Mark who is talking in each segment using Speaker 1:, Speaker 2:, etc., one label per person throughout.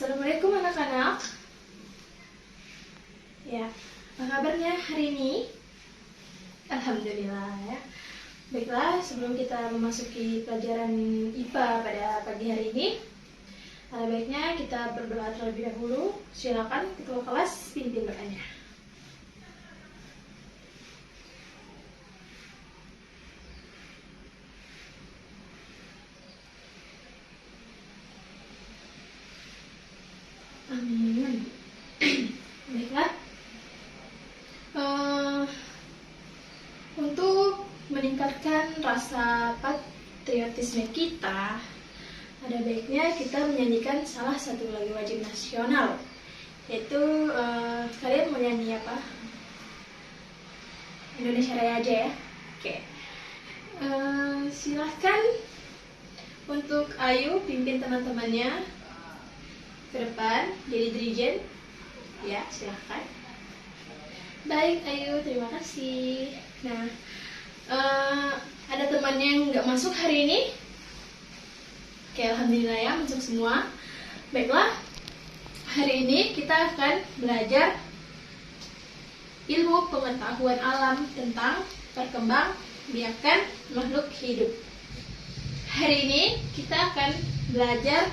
Speaker 1: Assalamualaikum anak-anak. Ya, apa kabarnya hari ini? Alhamdulillah ya. Baiklah, sebelum kita memasuki pelajaran IPA pada pagi hari ini, baiknya kita berdoa terlebih dahulu. Silakan ketua kelas pimpin doanya. Amin. Baiklah. Untuk meningkatkan rasa patriotisme kita, ada baiknya kita menyanyikan salah satu lagu wajib nasional, yaitu kalian mau nyanyi apa? Indonesia Raya aja ya. Oke. Silahkan untuk Ayu pimpin teman-temannya ke depan jadi dirijen. Ya, silahkan. Baik, Ayu, terima kasih. Nah, ada teman yang nggak masuk hari ini? Oke, alhamdulillah ya, masuk semua. Baiklah, hari ini kita akan belajar ilmu pengetahuan alam tentang perkembangbiakan makhluk hidup. Hari ini kita akan belajar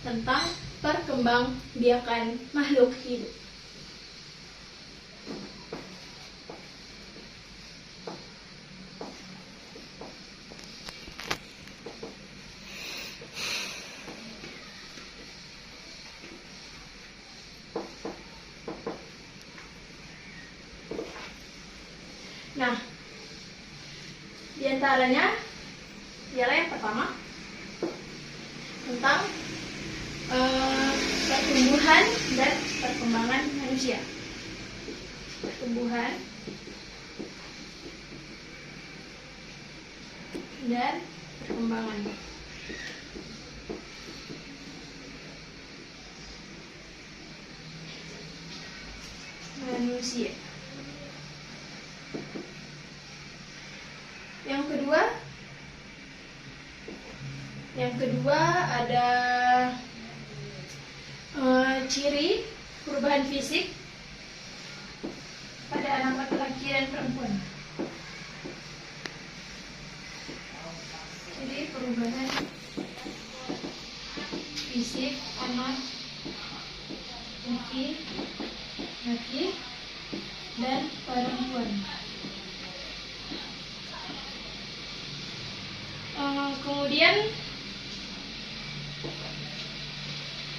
Speaker 1: tentang perkembangbiakan makhluk hidup. Nah, diantaranya ialah yang pertama tentang pertumbuhan dan perkembangan manusia. Pertumbuhan dan perkembangan. Manusia. Yang kedua ada ciri perubahan fisik pada anak laki-laki dan perempuan. Ciri perubahan fisik anak laki-laki dan perempuan.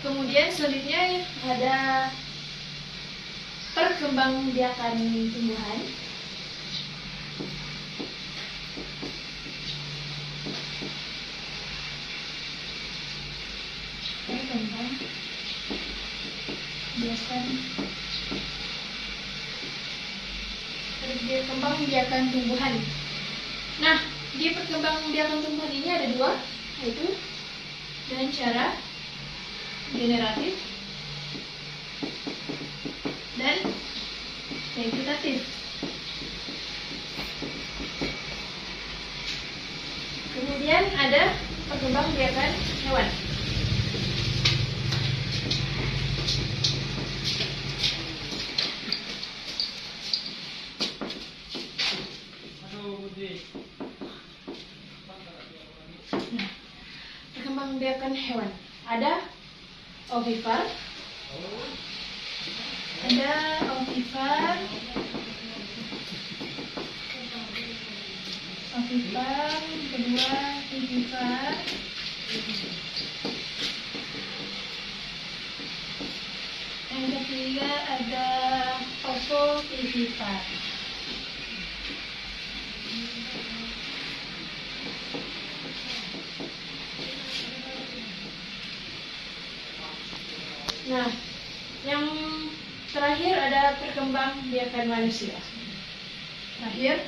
Speaker 1: Kemudian selanjutnya ada perkembangbiakan tumbuhan. Perkembangbiakan tumbuhan. Nah, di perkembangbiakan tumbuhan ini ada dua, yaitu dengan cara generatif dan vegetatif. Kemudian ada perkembangbiakan hewan. Nah, perkembangbiakan hewan ada ovipar, kedua vivipar, yang ketiga ada ovovivipar. Nah, yang terakhir ada perkembangbiakan manusia. Terakhir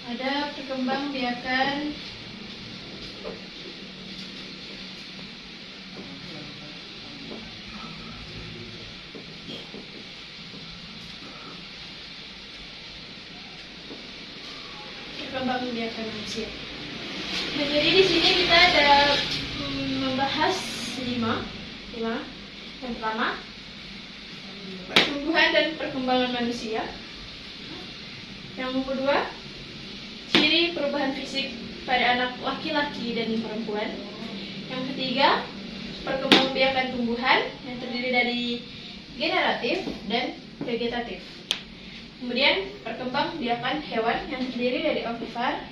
Speaker 1: ada perkembangbiakan manusia. Nah, jadi di sini kita ada membahas lima. Yang pertama, pertumbuhan dan perkembangan manusia. Yang kedua, ciri perubahan fisik pada anak laki-laki dan perempuan. Yang ketiga, perkembangbiakan tumbuhan yang terdiri dari generatif dan vegetatif. Kemudian perkembangbiakan hewan yang terdiri dari ovipar,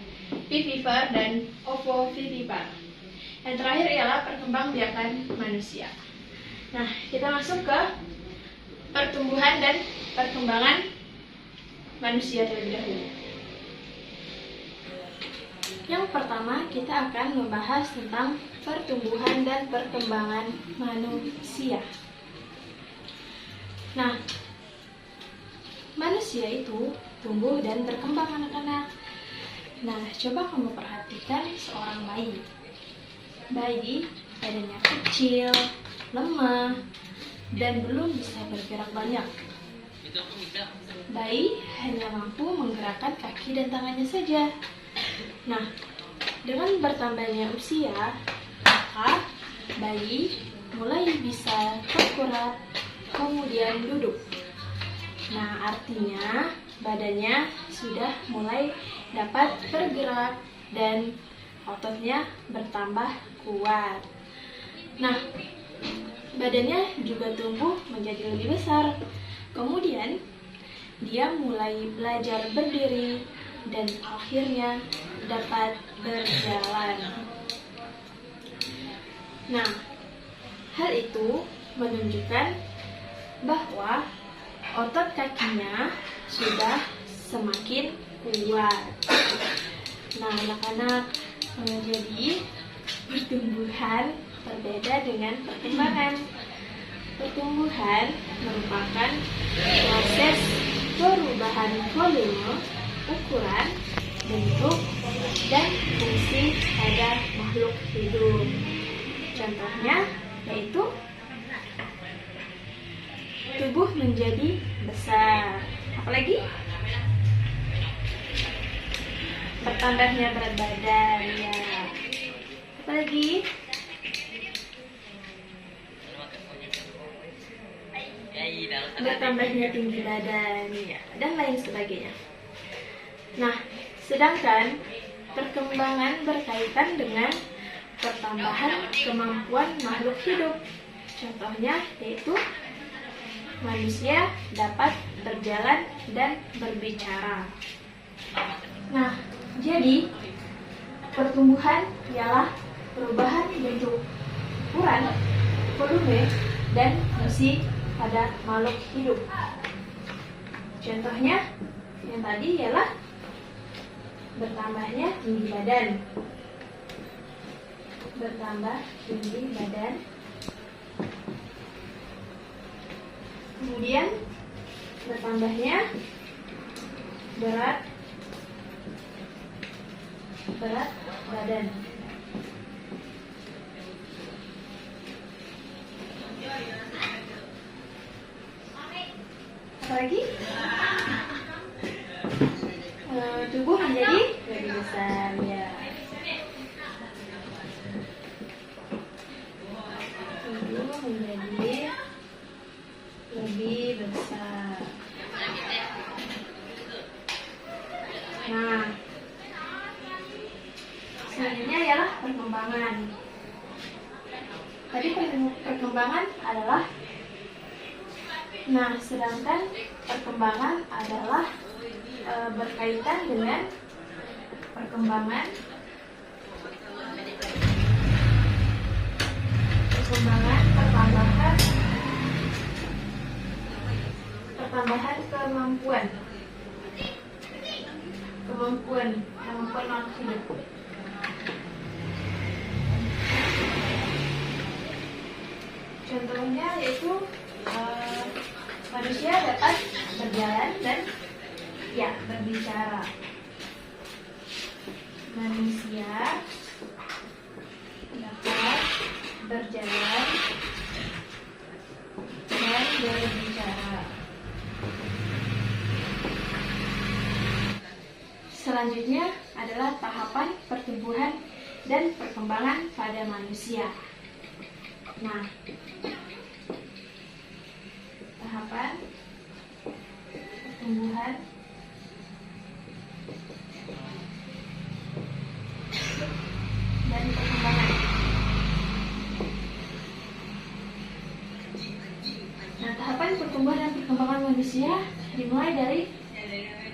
Speaker 1: vivipar, dan ovovivipar. Yang terakhir ialah perkembangbiakan manusia. Nah, kita masuk ke pertumbuhan dan perkembangan manusia terlebih dahulu. Yang pertama, kita akan membahas tentang pertumbuhan dan perkembangan manusia. Nah, manusia itu tumbuh dan berkembang anak-anak. Nah, coba kamu perhatikan seorang bayi. Bayi badannya kecil, lemah, dan belum bisa bergerak banyak. Bayi hanya mampu menggerakkan kaki dan tangannya saja. Nah, dengan bertambahnya usia, maka bayi mulai bisa terkurap, kemudian duduk. Nah, artinya badannya sudah mulai dapat bergerak dan ototnya bertambah kuat. Nah, badannya juga tumbuh menjadi lebih besar. Kemudian, dia mulai belajar berdiri dan akhirnya dapat berjalan. Nah, hal itu menunjukkan bahwa otot kakinya sudah semakin kuat. Nah, anak-anak, jadi pertumbuhan berbeda dengan perkembangan. Pertumbuhan merupakan proses perubahan volume, ukuran, bentuk, dan fungsi pada makhluk hidup. Contohnya yaitu tubuh menjadi besar. Apalagi? Bertambahnya berat badan, ya. Apalagi? Bertambahnya tinggi badan, ya, dan lain sebagainya. Nah, sedangkan perkembangan berkaitan dengan pertambahan kemampuan makhluk hidup. Contohnya yaitu manusia dapat berjalan dan berbicara. Nah, jadi pertumbuhan ialah perubahan bentuk, ukuran, volume, dan fungsi pada makhluk hidup. Contohnya yang tadi ialah bertambahnya tinggi badan. Bertambah tinggi badan. Kemudian bertambahnya berat badan. Apalagi? Tubuh menjadi lebih besar, ya. Tubuh menjadi lebih besar. Nah, selanjutnya ialah perkembangan. Tadi perkembangan adalah, nah, sedangkan perkembangan adalah berkaitan dengan perkembangan pertambahan kemampuan makhluk hidup. Contohnya yaitu manusia dapat berjalan dan berbicara. Manusia dapat berjalan dan berbicara. Selanjutnya adalah tahapan pertumbuhan dan perkembangan pada manusia. Nah, tahapan pertumbuhan dan perkembangan. Nah, tahapan pertumbuhan dan perkembangan manusia dimulai dari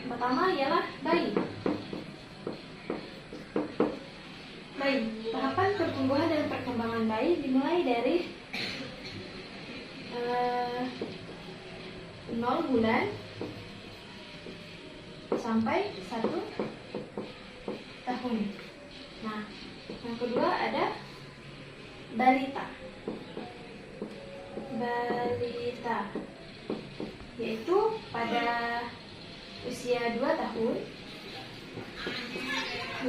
Speaker 1: pertama ialah bayi. Tahapan pertumbuhan dan perkembangan bayi dimulai dari 0 bulan sampai 1 tahun. Nah, yang kedua ada balita. Yaitu pada usia 2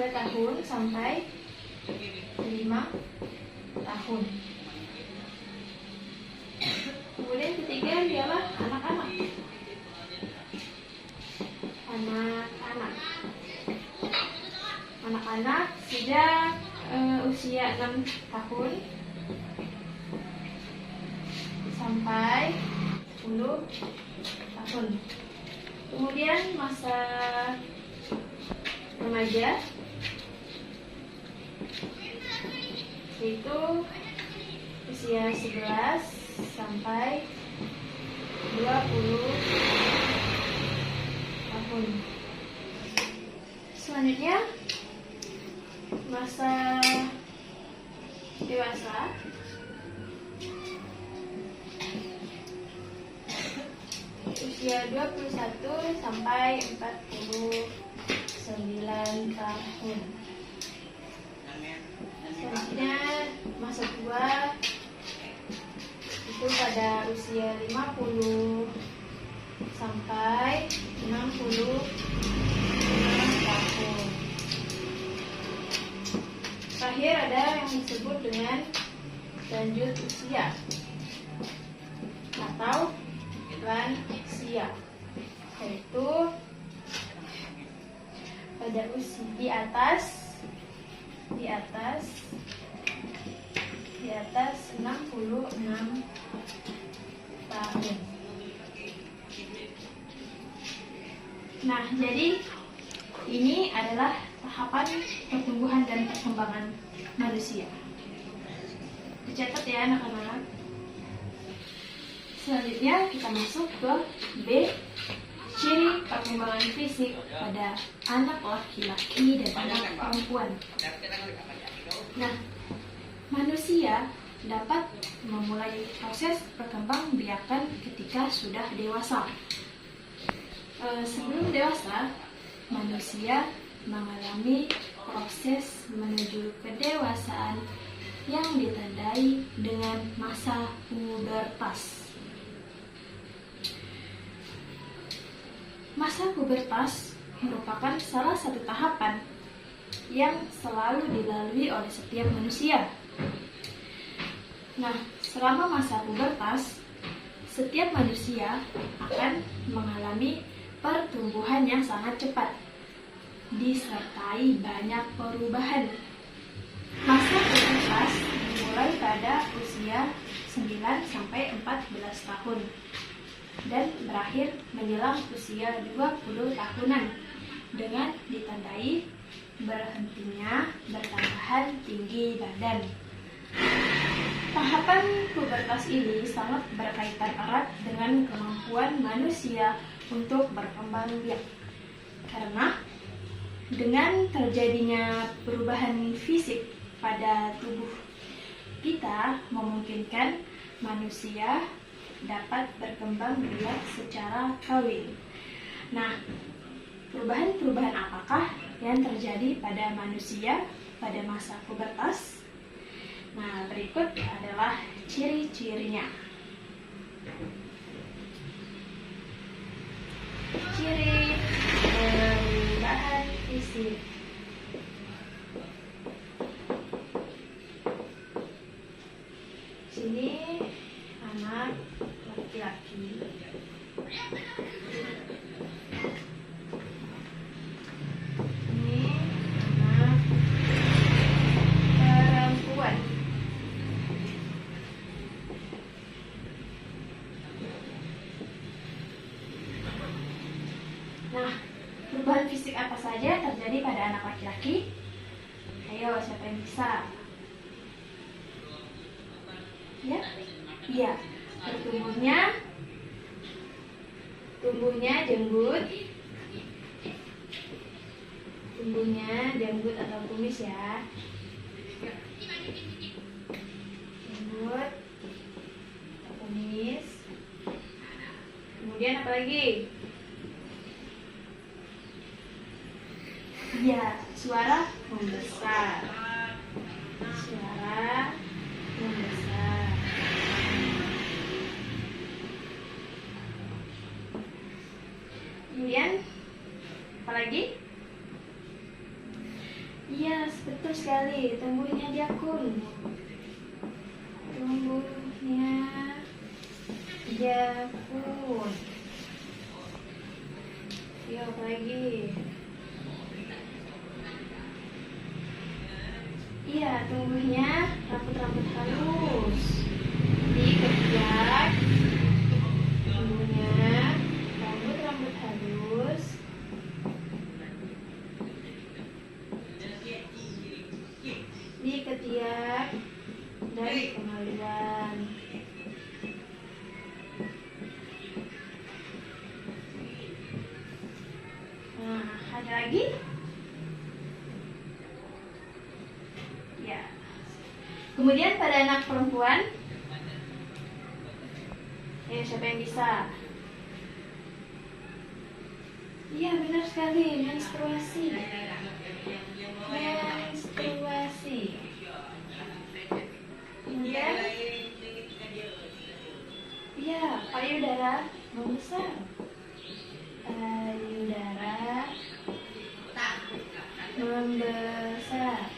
Speaker 1: tahun sampai 5 tahun. Kemudian ketiga ialah anak-anak. Anak-anak sejak usia 6 tahun sampai 10 tahun. Kemudian masa remaja, yaitu usia 11 sampai 20 tahun. Selanjutnya masa dewasa, usia 21 sampai 49 tahun. Selanjutnya masa tua, itu pada usia 50 sampai 65 tahun. Terakhir ada yang disebut dengan lanjut usia atau lansia, yaitu pada usia di atas 66 tahun. Nah, jadi ini adalah tahapan pertumbuhan dan perkembangan manusia. Dicatat ya anak-anak. Selanjutnya kita masuk ke B, ciri perkembangan fisik pada anak laki-laki dan anak perempuan. Nah, manusia dapat memulai proses perkembangbiakan ketika sudah dewasa. Sebelum dewasa, manusia mengalami proses menuju kedewasaan yang ditandai dengan masa pubertas. Masa pubertas merupakan salah satu tahapan yang selalu dilalui oleh setiap manusia. Nah, selama masa pubertas, setiap manusia akan mengalami pertumbuhan yang sangat cepat, disertai banyak perubahan. Masa pubertas dimulai pada usia 9 sampai 14 tahun dan berakhir menjelang usia 20 tahunan dengan ditandai berhentinya bertambahan tinggi badan. Tahapan pubertas ini sangat berkaitan erat dengan kemampuan manusia untuk berkembang biak. Karena dengan terjadinya perubahan fisik pada tubuh kita memungkinkan manusia dapat berkembang biak secara kawin. Nah, perubahan-perubahan apakah yang terjadi pada manusia pada masa pubertas? Nah, berikut adalah ciri-cirinya. Ciri perubahan fisik. Sini anak laki-laki. Ini anak perubahan fisik apa saja terjadi pada anak laki-laki? Ayo, siapa yang bisa? Ya? Iya. Tumbuhnya janggut. Tumbuhnya janggut atau kumis ya. Janggut atau kumis. Kemudian apa lagi? Iya, suara membesar. Suara membesar. Kemudian apa lagi? Iya, betul sekali. Tumbuhnya jakun. Tumbuhnya jakun. Iya, apa lagi? Iya, tumbuhnya rambut-rambut halus di ketiak. Tumbuhnya rambut-rambut halus di ketiak dan kemaluan. Nah, ada lagi? Ya. Kemudian pada anak perempuan, siapa yang bisa? Iya, benar sekali, menstruasi. Menstruasi. Kemudian, iya, payudara membesar. Payudara membesar.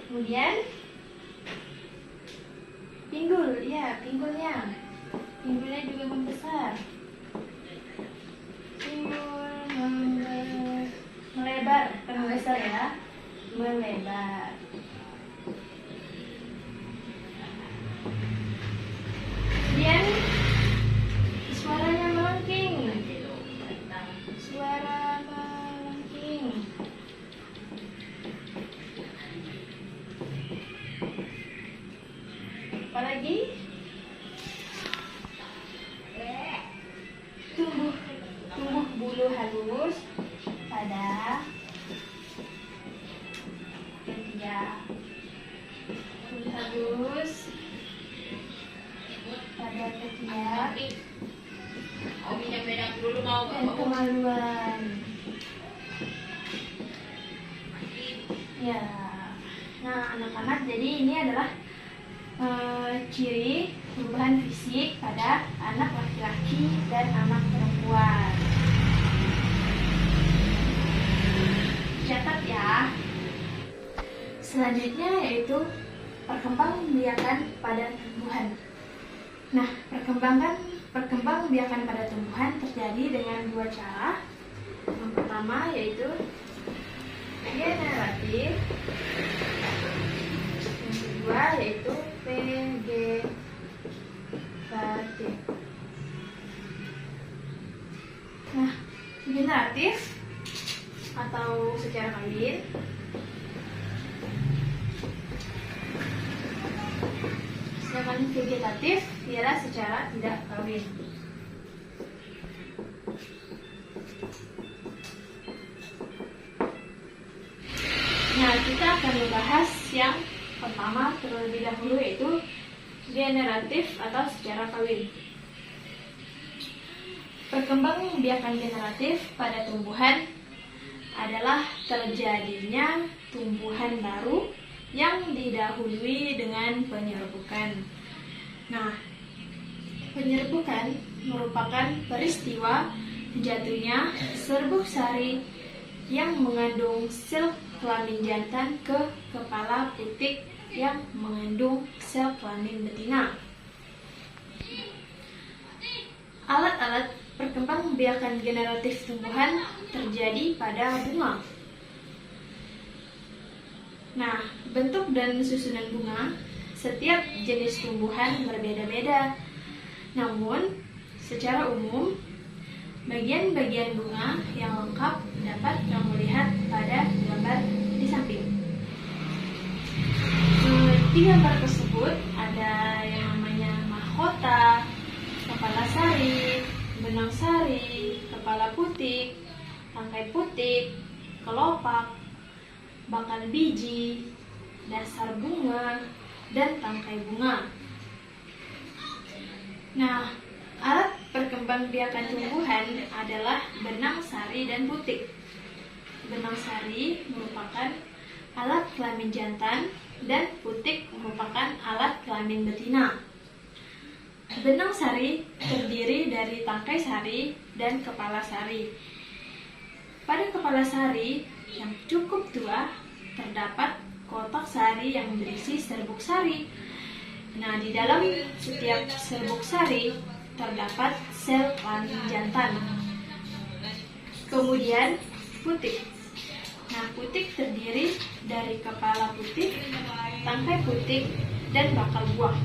Speaker 1: Kemudian, pinggul, ya, pinggulnya juga membesar. Pinggul melebar, bukan membesar ya, melebar. Kemudian, suaranya melengking. Suara melengking. Apalagi? Tumbuh bulu halus pada ketiak. Bulu halus pada ketiak dan kemaluan. Ya. Nah, anak-anak, jadi ini adalah ciri perubahan fisik pada anak laki-laki dan anak perempuan. Catat ya. Selanjutnya yaitu perkembangbiakan pada tumbuhan. Nah, perkembangbiakan pada tumbuhan terjadi dengan dua cara. Yang pertama yaitu generatif. Yang kedua yaitu vegetatif. Nah, generatif atau secara kawin. Sedangkan vegetatif ialah secara tidak kawin. Nah, kita akan membahas yang pertama terlebih dahulu, yaitu generatif atau secara kawin. Perkembangbiakan generatif pada tumbuhan adalah terjadinya tumbuhan baru yang didahului dengan penyerbukan. Nah, penyerbukan merupakan peristiwa jatuhnya serbuk sari yang mengandung sel kelamin jantan ke kepala putik yang mengandung sel kelamin betina. Alat-alat perkembangbiakan generatif tumbuhan terjadi pada bunga. Nah, bentuk dan susunan bunga setiap jenis tumbuhan berbeda-beda. Namun, secara umum, bagian-bagian bunga yang lengkap gambar tersebut ada yang namanya mahkota, kepala sari, benang sari, kepala putik, tangkai putik, kelopak, bakal biji, dasar bunga, dan tangkai bunga. Nah, alat perkembangbiakan tumbuhan adalah benang sari dan putik. Benang sari merupakan alat kelamin jantan dan putik merupakan alat kelamin betina. Benang sari terdiri dari tangkai sari dan kepala sari. Pada kepala sari yang cukup tua terdapat kotak sari yang berisi serbuk sari. Nah, di dalam setiap serbuk sari terdapat sel kelamin jantan. Kemudian putik. Nah, putik terdiri dari kepala putik, tangkai putik, dan bakal buah.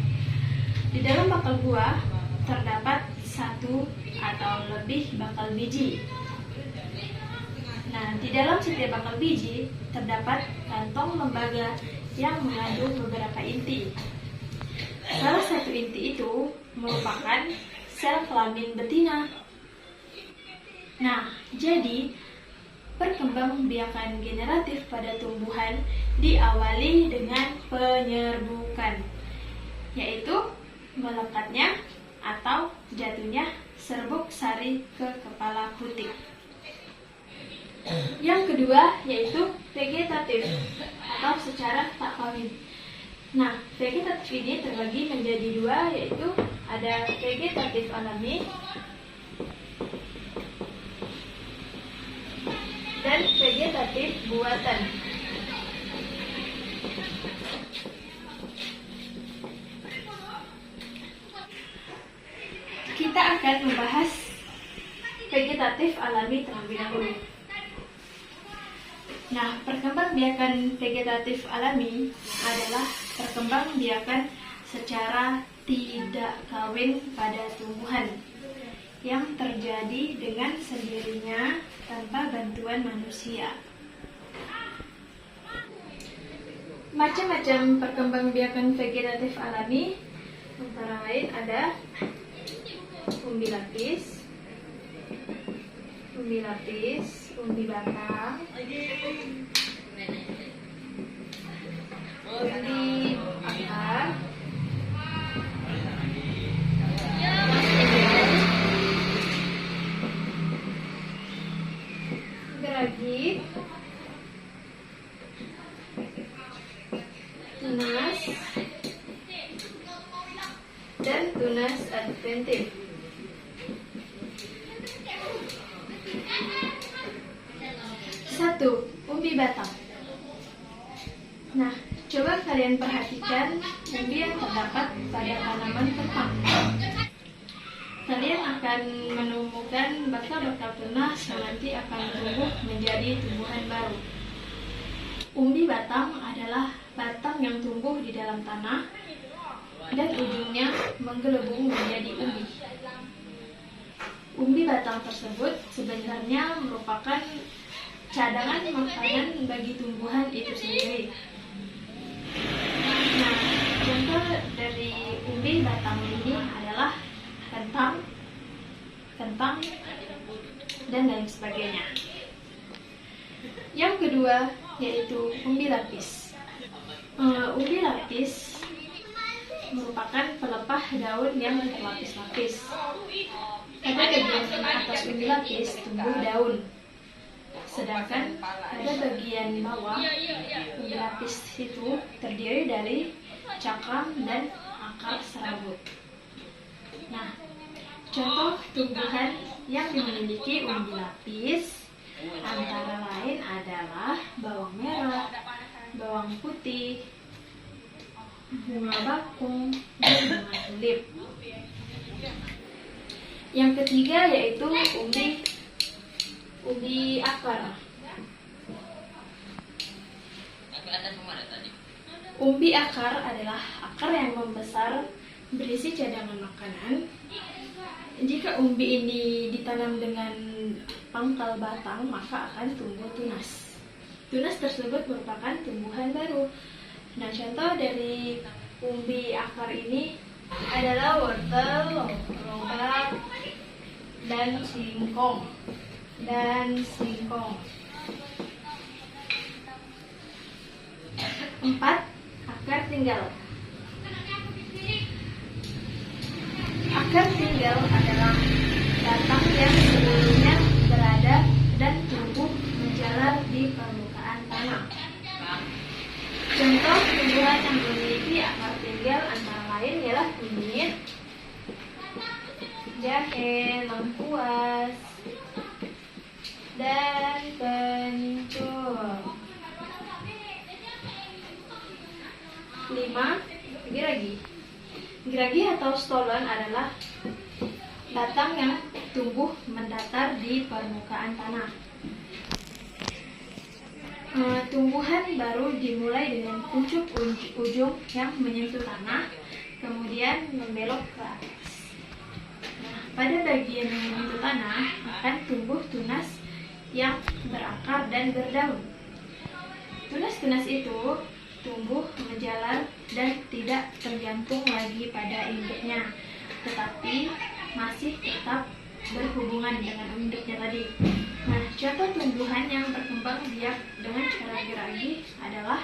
Speaker 1: Di dalam bakal buah terdapat satu atau lebih bakal biji. Nah, di dalam setiap bakal biji terdapat kantong lembaga yang mengandung beberapa inti. Salah satu inti itu merupakan sel kelamin betina. Nah, jadi perkembangbiakan generatif pada tumbuhan diawali dengan penyerbukan, yaitu melekatnya atau jatuhnya serbuk sari ke kepala putik. Yang kedua yaitu vegetatif atau secara tak kawin. Nah, vegetatif ini terbagi menjadi dua, yaitu ada vegetatif alami dan vegetatif buatan. Kita akan membahas vegetatif alami terlebih dahulu. Nah, perkembangbiakan vegetatif alami adalah perkembangbiakan secara tidak kawin pada tumbuhan yang terjadi dengan sendirinya tanpa bantuan manusia. Macam-macam perkembangbiakan vegetatif alami antara lain ada umbi lapis, umbi batang, umbi akar, geragi, tunas, dan tunas adventif. Satu, umbi batang. Nah, coba kalian perhatikan umbi yang terdapat pada tanaman kentang. Kalian akan menemukan bakal-bakal tunas yang nanti akan tumbuh menjadi tumbuhan baru. Umbi batang adalah batang yang tumbuh di dalam tanah dan ujungnya menggelembung menjadi umbi. Umbi batang tersebut sebenarnya merupakan cadangan makanan bagi tumbuhan itu sendiri. Nah, contoh dari umbi batang ini adalah kentang, dan lain sebagainya. Yang kedua yaitu umbi lapis. Umbi lapis merupakan pelepah daun yang berlapis-lapis. Pada bagian atas umbi lapis tumbuh daun, sedangkan pada bagian bawah umbi lapis itu terdiri dari cakram dan akar serabut. Nah, contoh tumbuhan yang memiliki umbi lapis antara lain adalah bawang merah, bawang putih, bunga bakung, dan bunga tulip. Yang ketiga yaitu umbi akar. Umbi akar adalah akar yang membesar berisi cadangan makanan. Jika umbi ini ditanam dengan pangkal batang, maka akan tumbuh tunas. Tunas tersebut merupakan tumbuhan baru. Nah, contoh dari umbi akar ini adalah wortel, lobak, dan singkong. Empat, akar tinggal. Akar tinggal adalah batang yang sebelumnya berada dan tumbuh menjalar di permukaan tanah. Contoh tumbuhan yang memiliki akar tinggal antara lain ialah kunyit, jahe, lengkuas, dan kencur. 5. Geragi. Geragi atau stolon adalah batang yang tumbuh mendatar di permukaan tanah. Tumbuhan baru dimulai dengan pucuk ujung yang menyentuh tanah, kemudian membelok ke atas. Nah, pada bagian yang menyentuh tanah akan tumbuh tunas yang berakar dan berdaun. Tunas-tunas itu tumbuh menjalar dan tidak tergantung lagi pada induknya, tetapi masih tetap berhubungan dengan induknya tadi. Nah, contoh tumbuhan yang berkembang biak dengan cara geragi adalah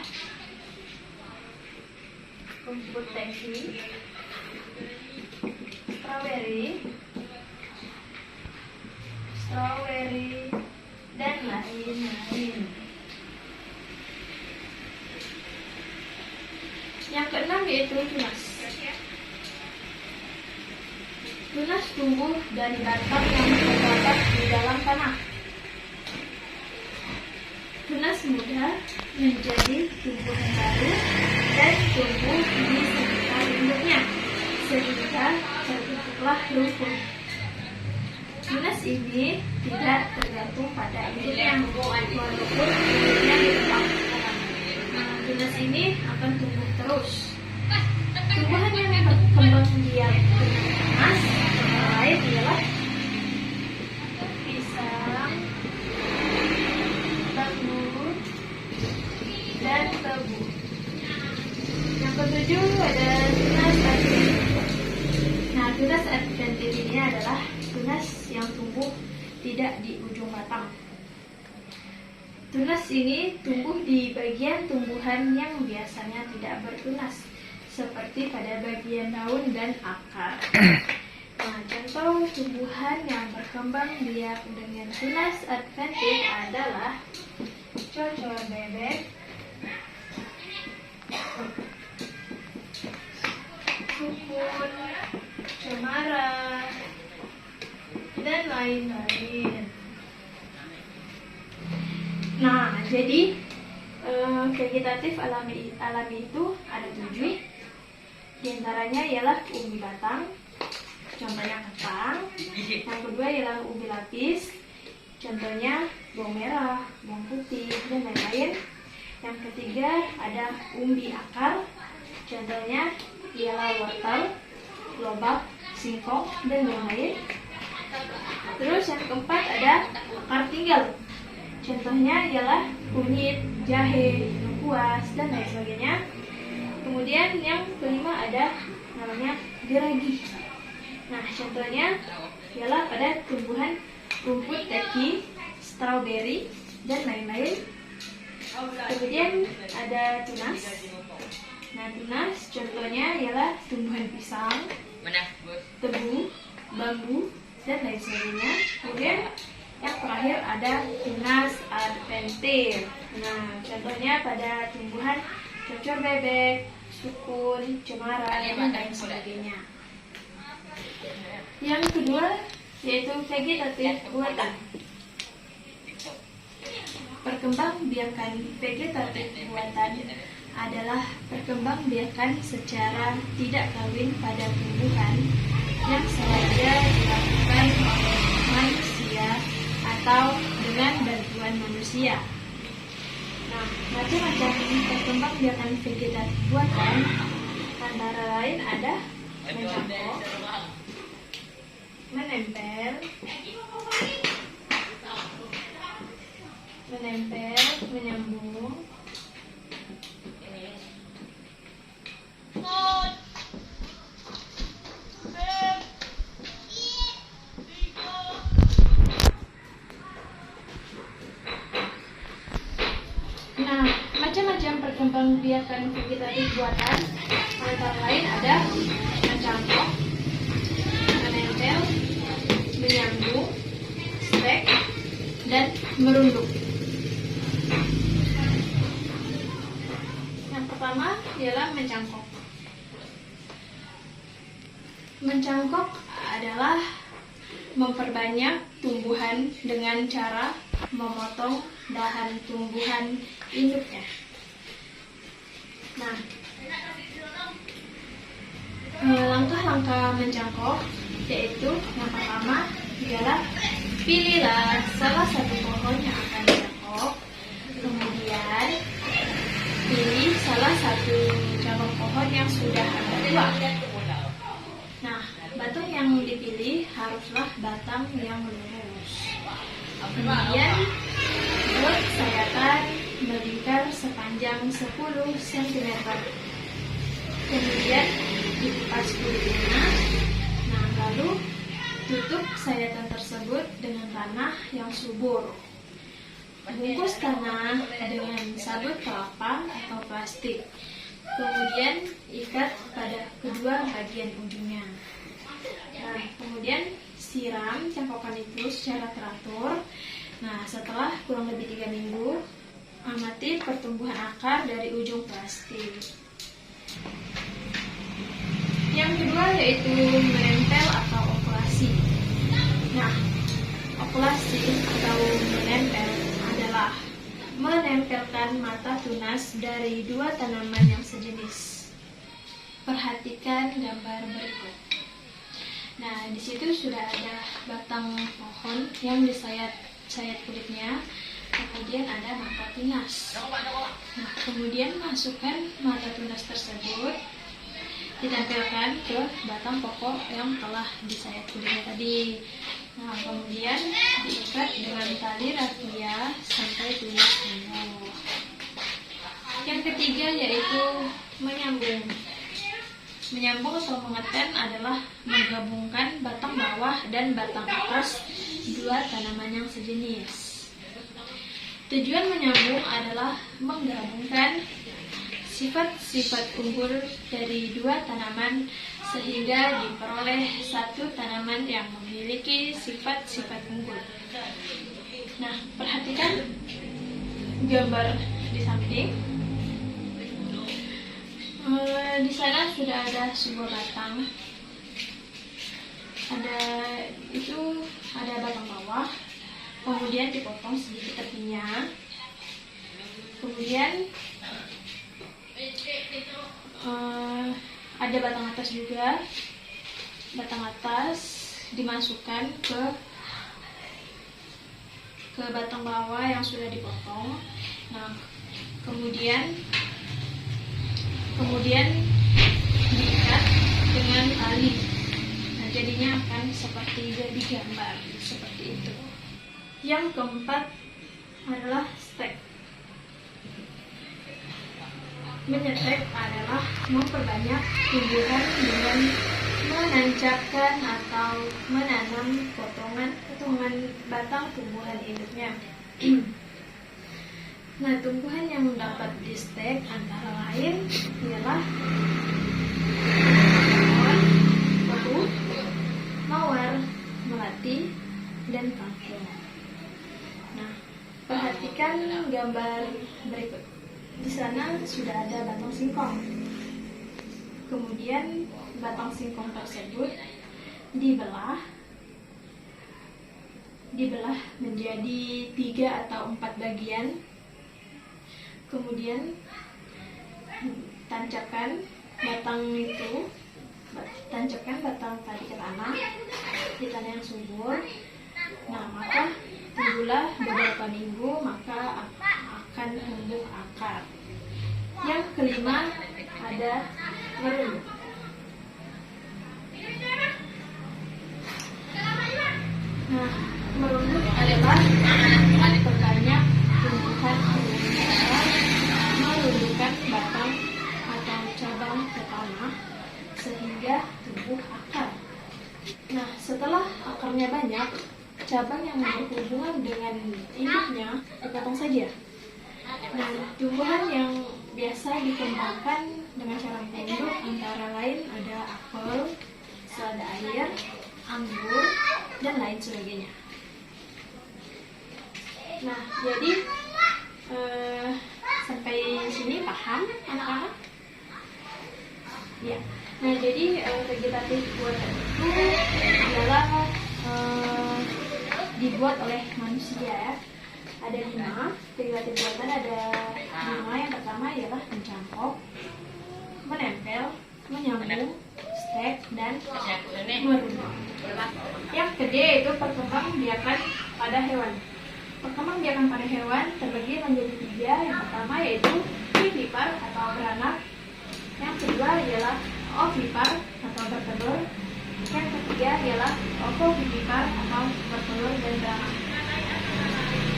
Speaker 1: rumput teki, strawberry, dan lain-lain. Yang keenam yaitu tunas. Tunas tumbuh dari batang yang terdapat di dalam tanah. Tunas muda menjadi tumbuhan baru dan tumbuh di sekitar induknya, sehingga terbentuklah rumput. Tunas ini tidak tergantung pada induknya, walaupun induknya ditebang. Tunas ini akan tumbuh terus. Tumbuhan yang berkembang biak dengan tunas antara lain ialah pisang, bambu, dan tebu. Yang ketujuh ada tunas adventitia. Nah, tunas adventitia ini adalah tunas yang tumbuh tidak di ujung batang. Tunas ini tumbuh di bagian tumbuhan yang biasanya tidak bertunas, seperti pada bagian daun dan akar. Nah, contoh tumbuhan yang berkembang biak dengan tunas adventitia adalah cocor bebek, sukun, cemara, dan lain-lain. Nah, jadi vegetatif alami itu ada 7. Di antaranya ialah umbi batang, contohnya kentang. Yang kedua ialah umbi lapis, contohnya bawang merah, bawang putih, dan lain-lain. Yang ketiga ada umbi akar, contohnya ialah wortel, lobak, singkong, dan lain-lain. Terus yang keempat ada akar tinggal, contohnya ialah kunyit, jahe, lengkuas, dan lain sebagainya. Kemudian yang kelima ada namanya geragi. Nah, contohnya ialah pada tumbuhan rumput teki, strawberry, dan lain-lain. Kemudian ada tunas. Nah, tunas contohnya ialah tumbuhan pisang, tebu, bambu, dan lain sebagainya. Kemudian yang terakhir ada tunas adventitia. Nah, contohnya pada tumbuhan cocor bebek, sukun, cemara, dan lain sebagainya. Yang kedua yaitu vegetatif buatan. Perkembangbiakan vegetatif buatan adalah perkembangbiakan secara tidak kawin pada tumbuhan yang sengaja dilakukan oleh manusia atau dengan bantuan manusia. Nah, macam-macam perkembangbiakan vegetatif buatan antara lain ada mencangkok, menempel, menyambung, macam perkembangbiakan vegetatif buatan, antara lain ada mencangkok, menempel, menyambung, stek, dan merunduk. Yang pertama ialah mencangkok. Mencangkok adalah memperbanyak tumbuhan dengan cara memotong dahan tumbuhan induknya. Nah, langkah-langkah mencangkok yaitu yang pertama ialah pilihlah salah satu pohon yang akan dicangkok, kemudian pilih salah satu cabang pohon yang sudah agak tua. Nah, batang yang dipilih haruslah batang yang lurus. Kemudian buat sayatan melingkar sepanjang 10 cm. Kemudian dikupas kulitnya. Nah, lalu tutup sayatan tersebut dengan tanah yang subur. Bungkus tanah dengan sabut kelapa atau plastik. Kemudian ikat pada kedua bagian ujungnya. Nah, kemudian siram cangkokan itu secara teratur. Nah, setelah kurang lebih 3 minggu, amati pertumbuhan akar dari ujung plastik. Yang kedua yaitu menempel atau okulasi. Nah, okulasi atau menempel adalah menempelkan mata tunas dari dua tanaman yang sejenis. Perhatikan gambar berikut. Nah, di situ sudah ada batang pohon yang disayat kulitnya, kemudian ada mata tunas. Nah, kemudian masukkan mata tunas tersebut, ditempelkan ke batang pokok yang telah disayat kulitnya tadi. Nah, kemudian diikat dengan tali rafia sampai tunas penuh. Yang ketiga yaitu menyambung. Menyambung atau mengeten adalah menggabungkan batang bawah dan batang atas dua tanaman yang sejenis. Tujuan menyambung adalah menggabungkan sifat-sifat unggul dari dua tanaman sehingga diperoleh satu tanaman yang memiliki sifat-sifat unggul. Nah, perhatikan gambar di samping. Di sana sudah ada sebuah batang. Ada batang bawah, kemudian dipotong sedikit tepinya. Kemudian ada batang atas juga. Batang atas dimasukkan ke batang bawah yang sudah dipotong. Nah, kemudian diikat dengan tali. Nah, jadinya akan seperti jadi gambar seperti itu. Yang keempat adalah stek. Menyetek adalah memperbanyak tumbuhan dengan menancapkan atau menanam potongan batang tumbuhan induknya. Nah, tumbuhan yang dapat di stek antara lain ialah pohon, mawar, melati, dan kangkung. Nah, perhatikan gambar berikut. Di sana sudah ada batang singkong. Kemudian batang singkong tersebut dibelah menjadi 3 atau 4 bagian. Kemudian tancapkan batang tadi ke tanah, di tanah yang subur. Nah, maka tunggulah beberapa minggu, maka akan tumbuh akar. Yang kelima ada merunduk. Nah, merunduk adalah memperbanyak tumbuhan merundukkan batang atau cabang ke tanah sehingga tumbuh akar. Nah, setelah akarnya banyak, cabang yang berhubungan dengan induknya dipotong saja. Nah, tumbuhan yang biasa dikembangkan dengan cara produk antara lain ada apel, selada air, anggur, dan lain sebagainya. Nah, jadi sampai sini paham anak-anak? Ya. Nah, jadi vegetatif buatan itu adalah dibuat oleh manusia ya. Ada 5 vegetatif buatan, ada 5. Yang pertama ialah mencangkok, menempel, menyambung, stek, dan merunut. Yang kedua itu perkembangbiakan pada hewan. Perkembangbiakan pada hewan terbagi menjadi 3. Yang pertama yaitu vivipar atau beranak. Yang kedua ialah ovipar atau bertelur. Yang ketiga ialah ovovivipar atau bertelur dan beranak.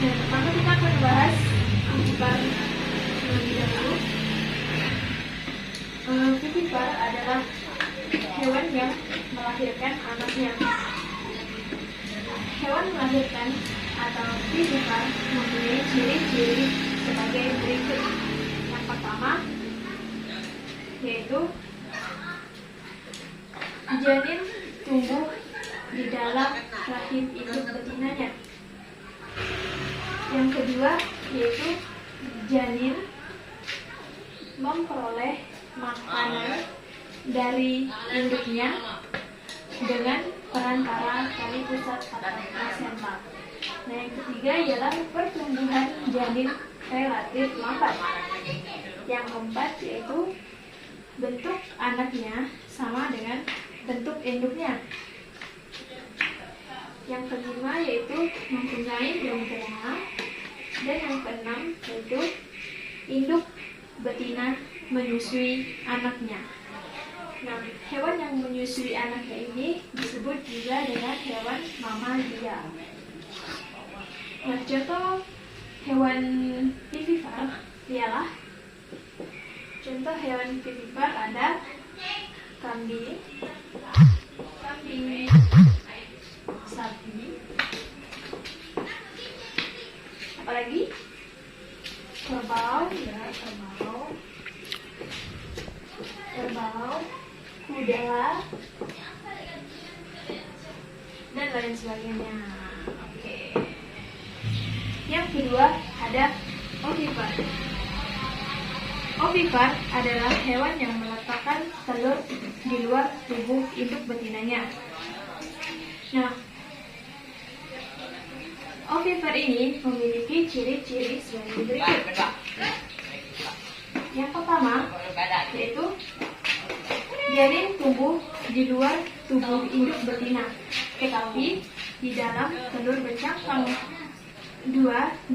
Speaker 1: Yang pertama kita akan bahas vivipar terlebih dahulu. Vivipar adalah hewan yang melahirkan anaknya. Hewan melahirkan atau vivipar mempunyai ciri-ciri sebagai berikut. Yang pertama yaitu janin tumbuh di dalam rahim induk betinanya. Yang kedua yaitu janin memperoleh makanan dari induknya dengan perantara tali pusat atau plasenta. Nah, yang ketiga ialah pertumbuhan janin relatif lambat. Yang keempat yaitu bentuk anaknya sama dengan bentuk induknya. Yang kelima yaitu mempunyai daun berenang. Dan yang keenam yaitu induk betina menyusui anaknya. Nah, hewan yang menyusui anaknya ini disebut juga dengan hewan mamalia. Nah, contoh hewan vivipar ialah contoh hewan vivipar ada kambing, sapi, apalagi kerbau, kuda, dan lain sebagainya. Oke. Yang kedua ada ovipar. Ovipar adalah hewan yang meletakkan telur di luar tubuh induk betinanya. Nah, ovipar ini memiliki ciri-ciri sebagai berikut. Yang pertama yaitu janin tumbuh di luar tubuh induk betina, tetapi di dalam telur bercangkang. 2.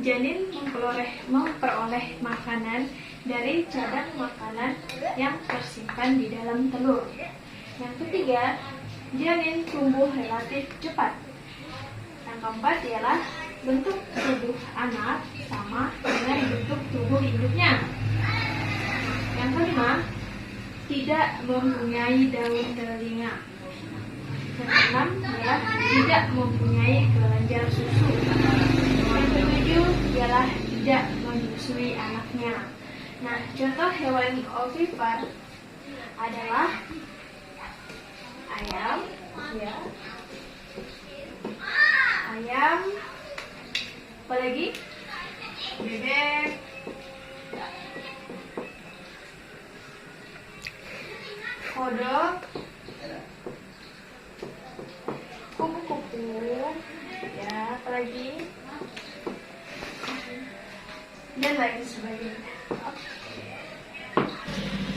Speaker 1: Janin memperoleh makanan dari cadangan makanan yang tersimpan di dalam telur. Yang ketiga, janin tumbuh relatif cepat. Yang keempat ialah bentuk tubuh anak sama dengan bentuk tubuh induknya. Yang kelima, tidak mempunyai daun telinga. Yang keenam ialah tidak mempunyai kelenjar susu. Yang ketujuh ialah tidak menyusui anaknya. Nah, contoh hewan ovipar adalah ayam, ya. Ayam, apalagi bebek, kodok, kupu-kupu, ya, apalagi dan lain sebagainya.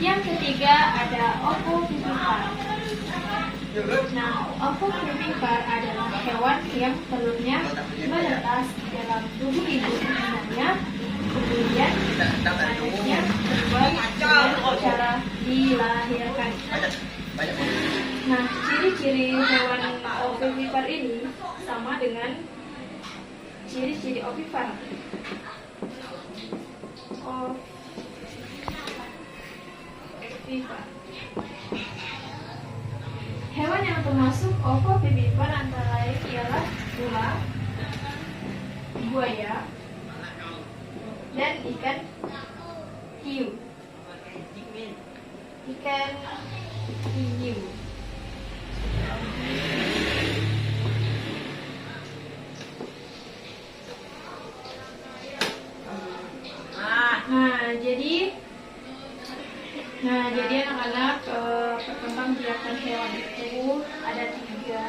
Speaker 1: Yang ketiga ada ovovivipar. Nah, ovovivipar adalah hewan yang telurnya menetas dalam tubuh ibu betinanya, kemudian anaknya terbuat dengan cara dilahirkan. Nah, ciri-ciri hewan ovovivipar ini sama dengan ciri-ciri ovipar. Hewan yang termasuk ovovivipar antara lain ialah ular, buaya, dan ikan hiu. ikan hiu. Jadi anak-anak, perkembangbiakan hewan itu ada tiga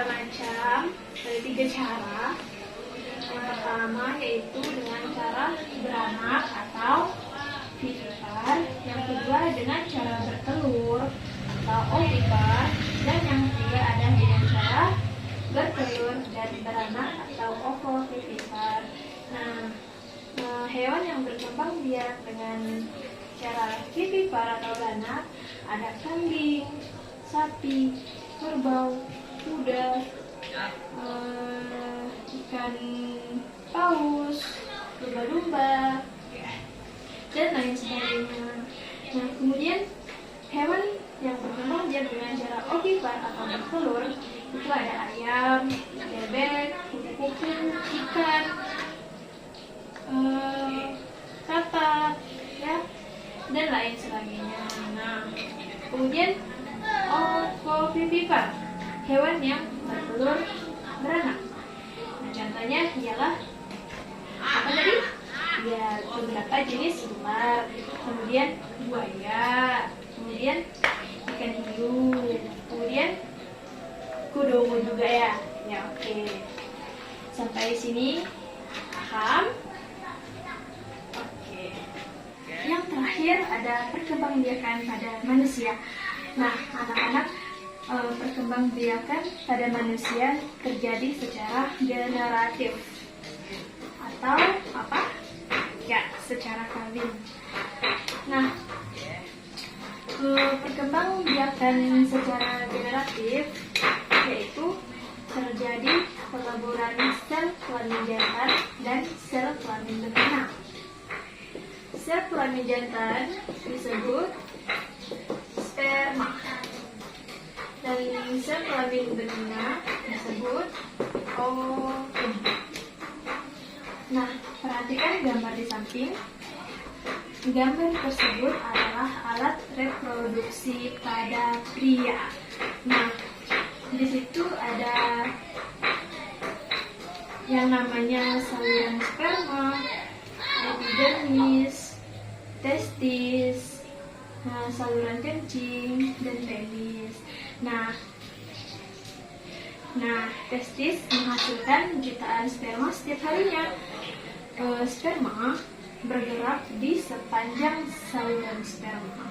Speaker 1: macam, ada tiga cara. Yang pertama yaitu dengan cara beranak atau vivipar, yang kedua dengan cara bertelur atau ovipar, dan yang ketiga ada dengan cara bertelur dan beranak atau ovovivipar. Hewan yang berkembang biak dengan cara vivipar atau beranak ada kambing, sapi, kerbau, kuda, ikan paus, lumba-lumba, dan lain sebagainya. Nah, kemudian hewan yang berkembang biak dengan cara ovipar atau bertelur itu ada ayam, bebek, kupu-kupu, ikan, katak, ya, dan lain sebagainya. Nah, kemudian ovovivipar, hewan yang bertelur beranak. Nah, contohnya ialah apa tadi? Ya, beberapa jenis ular, kemudian buaya, kemudian ikan hiu, kemudian komodo juga ya. Ya, oke. Sampai sini paham? Oke. Yang terakhir ada perkembangbiakan pada manusia. Nah, anak-anak, perkembangbiakan pada manusia terjadi secara generatif atau apa? Ya, secara kawin. Nah, perkembangbiakan secara generatif yaitu terjadi peleburan sel kelamin jantan dan sel kelamin betina. Sel kelamin jantan disebut sperma dan sel kelamin betina disebut ovum. Nah, perhatikan gambar di samping. Gambar tersebut adalah alat reproduksi pada pria. Nah, di situ ada yang namanya saluran sperma, epidermis, testis, saluran kencing, dan penis. Nah, testis menghasilkan jutaan sperma setiap harinya. Sperma bergerak di sepanjang saluran sperma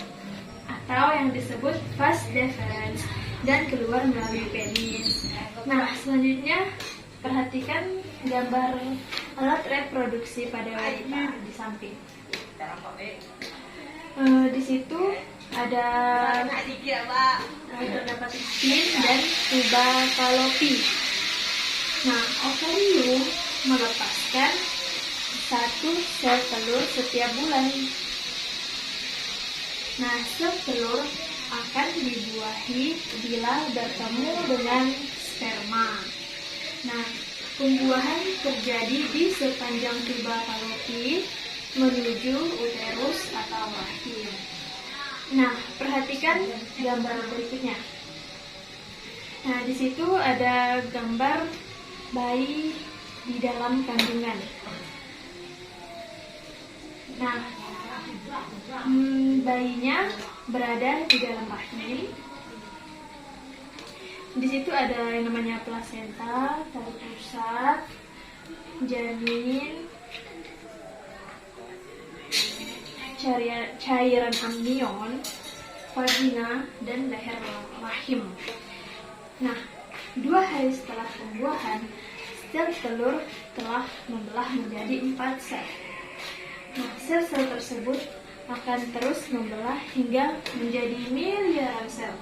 Speaker 1: atau yang disebut vas deferens dan keluar melalui penis. Nah, selanjutnya perhatikan gambar alat reproduksi pada wanita di samping. Di situ ada terdapat spin dan tuba falopi. Nah, ovarium melepaskan satu sel telur setiap bulan. Nah, sel telur akan dibuahi bila bertemu dengan sperma. Nah, pembuahan terjadi di sepanjang tuba falopi menuju uterus atau rahim. Nah, perhatikan gambar berikutnya. Nah, di situ ada gambar bayi di dalam kandungan. Nah, bayinya berada di dalam rahim. Di situ ada yang namanya plasenta, tali pusat, janin, cairan amnion, vagina, dan leher rahim. Nah, 2 hari setelah pembuahan, sel telur telah membelah menjadi 4 sel. Nah, sel-sel tersebut akan terus membelah hingga menjadi miliaran sel.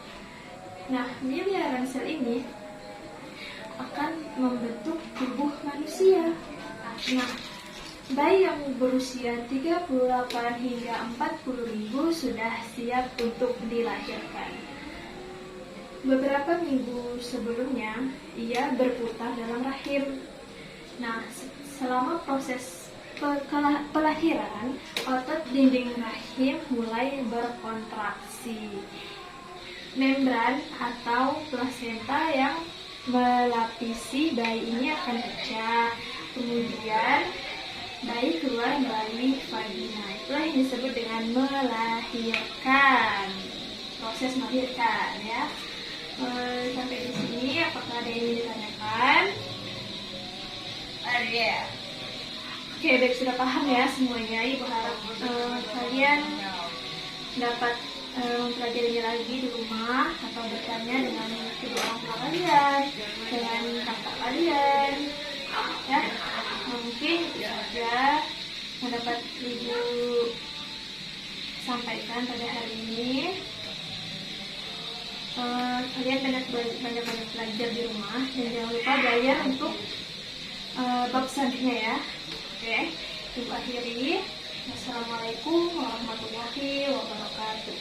Speaker 1: Nah, miliaran sel ini akan membentuk tubuh manusia. Nah, bayi yang berusia 38 hingga 40 minggu sudah siap untuk dilahirkan. Beberapa minggu sebelumnya, ia berputar dalam rahim. Nah, selama proses pelahiran, otot dinding rahim mulai berkontraksi. Membran atau plasenta yang melapisi bayi ini akan pecah. Kemudian bayi keluar melalui vagina. Itulah yang disebut dengan melahirkan. Proses melahirkan ya. Sampai di sini apakah ada yang ingin ditanyakan? Ada. Oke, baik, sudah paham ya semuanya. Ibu harap kalian dapat mempelajarinya lagi di rumah atau bertanya dengan kedua orang tua kalian, dengan kakak kalian, ya. Mungkin itu saja yang dapat Ibu sampaikan pada hari ini. Kalian banyak belajar di rumah dan jangan lupa belajar untuk bab selanjutnya ya. Oke, Ibu akhiri. Wassalamualaikum warahmatullahi wabarakatuh.